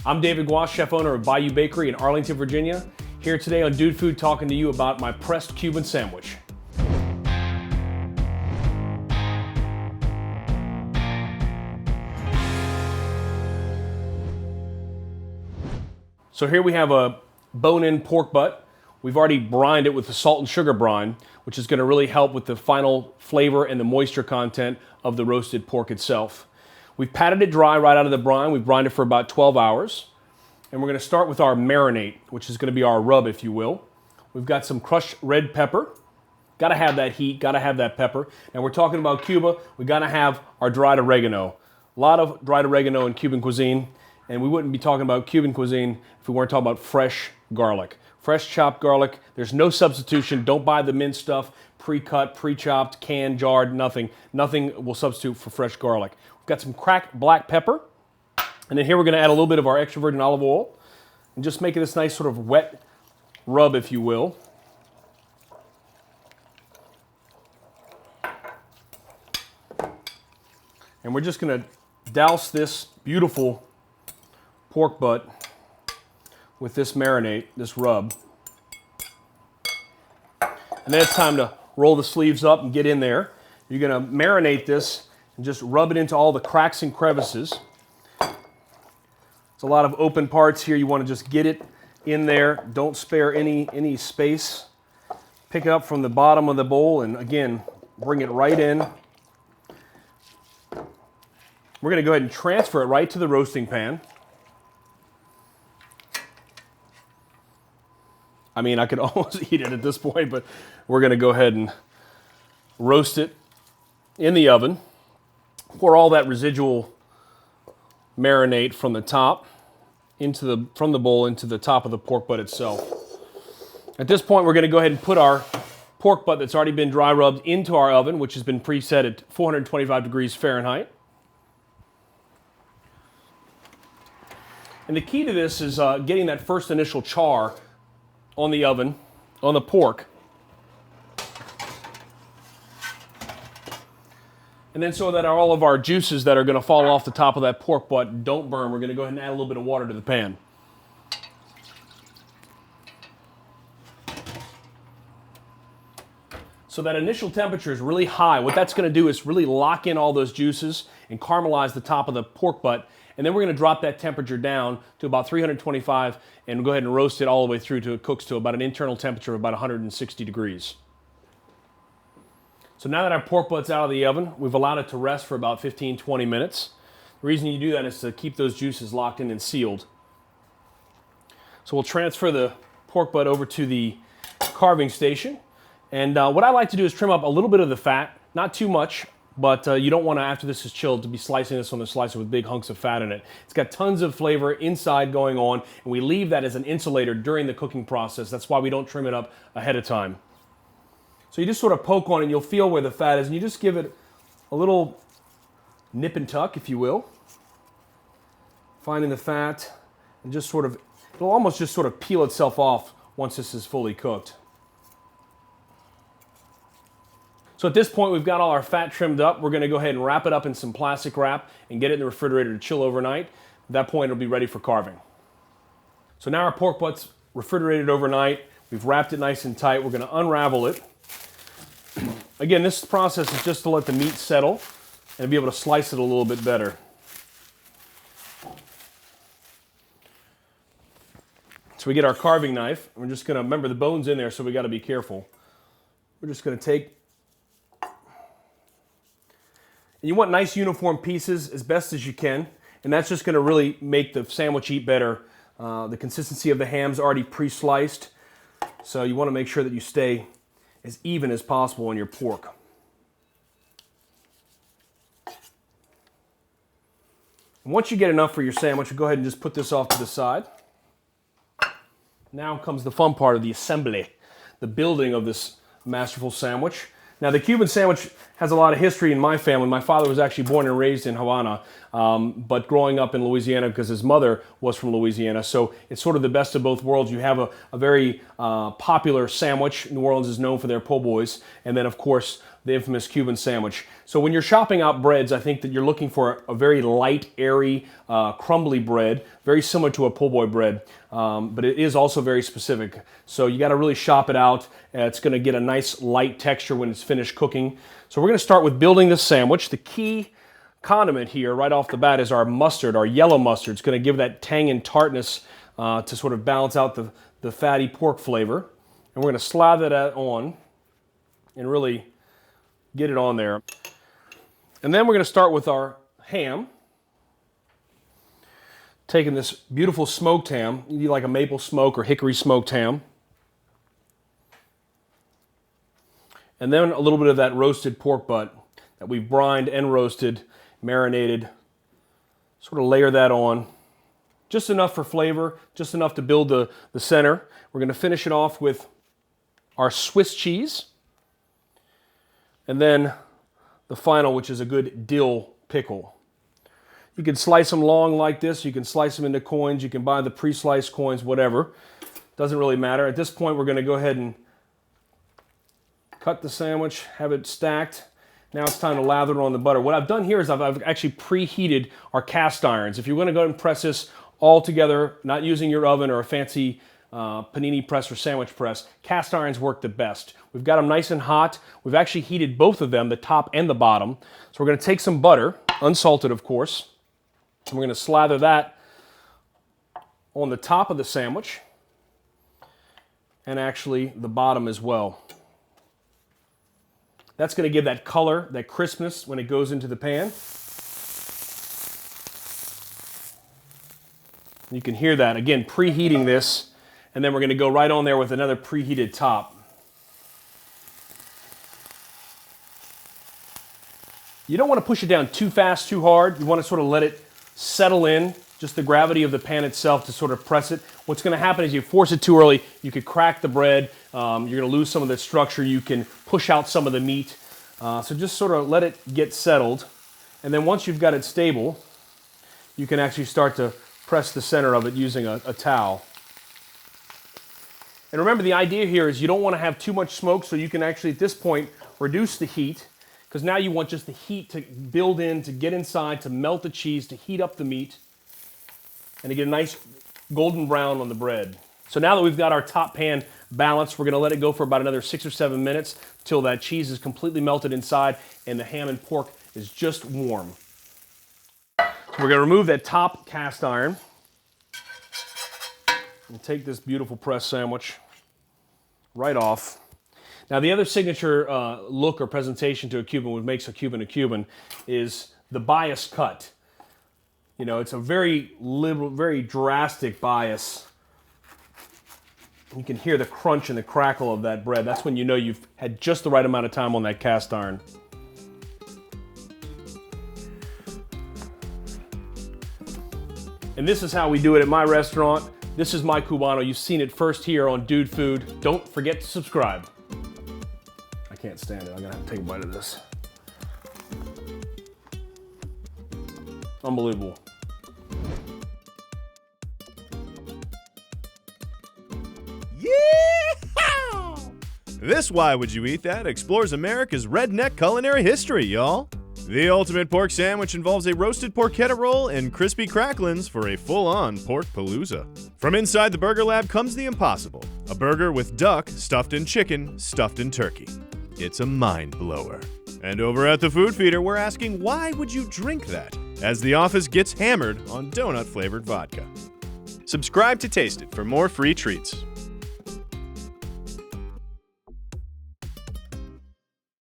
I'm David Guas, chef owner of Bayou Bakery in Arlington, Virginia. Here today on Dude Food talking to you about my pressed Cuban sandwich. So here we have a bone-in pork butt. We've already brined it with the salt and sugar brine, which is going to really help with the final flavor and the moisture content of the roasted pork itself. We've patted it dry right out of the brine. We've brined it for about 12 hours. And we're going to start with our marinate, which is going to be our rub, if you will. We've got some crushed red pepper. Got to have that heat, got to have that pepper. And we're talking about Cuba. We got to have our dried oregano. A lot of dried oregano in Cuban cuisine. And we wouldn't be talking about Cuban cuisine if we weren't talking about fresh garlic. Fresh chopped garlic. There's no substitution. Don't buy the minced stuff, pre-cut, pre-chopped, canned, jarred, nothing. Nothing will substitute for fresh garlic. We've got some cracked black pepper. And then here we're going to add a little bit of our extra virgin olive oil and just make it this nice sort of wet rub, if you will. And we're just going to douse this beautiful pork butt with this marinade, this rub. And then it's time to roll the sleeves up and get in there. You're going to marinate this and just rub it into all the cracks and crevices. There's a lot of open parts here. You want to just get it in there. Don't spare any space. Pick it up from the bottom of the bowl and again, bring it right in. We're going to go ahead and transfer it right to the roasting pan. I mean, I could almost eat it at this point, but we're going to go ahead and roast it in the oven. Pour all that residual marinate from the top from the bowl into the top of the pork butt itself. At this point, we're going to go ahead and put our pork butt that's already been dry rubbed into our oven, which has been preset at 425 degrees Fahrenheit. And the key to this is getting that first initial char on the oven, on the pork. And then so that all of our juices that are going to fall off the top of that pork butt don't burn, we're going to go ahead and add a little bit of water to the pan. So that initial temperature is really high. What that's going to do is really lock in all those juices and caramelize the top of the pork butt. And then we're going to drop that temperature down to about 325 and go ahead and roast it all the way through till it cooks to about an internal temperature of about 160 degrees. So now that our pork butt's out of the oven, we've allowed it to rest for about 15-20 minutes. The reason you do that is to keep those juices locked in and sealed. So we'll transfer the pork butt over to the carving station. And what I like to do is trim up a little bit of the fat, not too much, but you don't want to, after this is chilled, to be slicing this on the slicer with big hunks of fat in it. It's got tons of flavor inside going on, and we leave that as an insulator during the cooking process. That's why we don't trim it up ahead of time. So you just sort of poke on it and you'll feel where the fat is, and you just give it a little nip and tuck, if you will. Finding the fat and just sort of, it'll almost just sort of peel itself off once this is fully cooked. So at this point, we've got all our fat trimmed up. We're going to go ahead and wrap it up in some plastic wrap and get it in the refrigerator to chill overnight. At that point, it'll be ready for carving. So now our pork butt's refrigerated overnight. We've wrapped it nice and tight. We're going to unravel it. Again, this process is just to let the meat settle and be able to slice it a little bit better. So we get our carving knife. We're just going to, remember the bone's in there, so we got to be careful. We're just going to take, and you want nice uniform pieces as best as you can, and that's just going to really make the sandwich eat better. The consistency of the ham's already pre-sliced, so you want to make sure that you stay as even as possible on your pork. And once you get enough for your sandwich, go ahead and just put this off to the side. Now comes the fun part of the assembly, the building of this masterful sandwich. Now, the Cuban sandwich has a lot of history in my family. My father was actually born and raised in Havana, but growing up in Louisiana because his mother was from Louisiana. So it's sort of the best of both worlds. You have a very popular sandwich. New Orleans is known for their po' boys. And then, of course, the infamous Cuban sandwich. So when you're shopping out breads, I think that you're looking for a very light, airy, crumbly bread, very similar to a po' boy bread, but it is also very specific. So you got to really shop it out. It's going to get a nice light texture when it's finished cooking. So we're going to start with building this sandwich. The key condiment here right off the bat is our mustard, our yellow mustard. It's going to give that tang and tartness to sort of balance out the fatty pork flavor. And we're going to slather that on and really get it on there. And then we're going to start with our ham. Taking this beautiful smoked ham, you like a maple smoke or hickory smoked ham. And then a little bit of that roasted pork butt that we've brined and roasted, marinated. Sort of layer that on. Just enough for flavor, just enough to build the center. We're going to finish it off with our Swiss cheese. And then the final, which is a good dill pickle. You can slice them long like this. You can slice them into coins. You can buy the pre-sliced coins, whatever. Doesn't really matter. At this point, we're going to go ahead and cut the sandwich, have it stacked. Now it's time to lather it on the butter. What I've done here is I've actually preheated our cast irons. If you're going to go ahead and press this all together, not using your oven or a fancy panini press or sandwich press, cast irons work the best. We've got them nice and hot. We've actually heated both of them, the top and the bottom. So we're going to take some butter, unsalted of course, and we're going to slather that on the top of the sandwich and actually the bottom as well. That's going to give that color, that crispness when it goes into the pan. You can hear that. Again, preheating this. And then we're going to go right on there with another preheated top. You don't want to push it down too fast, too hard. You want to sort of let it settle in, just the gravity of the pan itself to sort of press it. What's going to happen is you force it too early, you could crack the bread. You're going to lose some of the structure. You can push out some of the meat. So just sort of let it get settled. And then once you've got it stable, you can actually start to press the center of it using a towel. And remember, the idea here is you don't want to have too much smoke, so you can actually, at this point, reduce the heat, because now you want just the heat to build in, to get inside, to melt the cheese, to heat up the meat, and to get a nice golden brown on the bread. So now that we've got our top pan balanced, we're going to let it go for about another 6 or 7 minutes till that cheese is completely melted inside and the ham and pork is just warm. So we're going to remove that top cast iron and take this beautiful pressed sandwich right off. Now the other signature look or presentation to a Cuban, what makes a Cuban is the bias cut. You know, it's a very liberal, very drastic bias. You can hear the crunch and the crackle of that bread. That's when you know you've had just the right amount of time on that cast iron. And this is how we do it at my restaurant. This is my Cubano. You've seen it first here on Dude Food. Don't forget to subscribe. I can't stand it. I'm gonna have to take a bite of this. Unbelievable. Yeah! This Why Would You Eat That explores America's redneck culinary history, y'all. The ultimate pork sandwich involves a roasted porchetta roll and crispy cracklins for a full-on pork palooza. From inside the Burger Lab comes the impossible, a burger with duck stuffed in chicken, stuffed in turkey. It's a mind blower. And over at the Food Feeder, we're asking, why would you drink that? As the office gets hammered on donut-flavored vodka. Subscribe to Taste It for more free treats.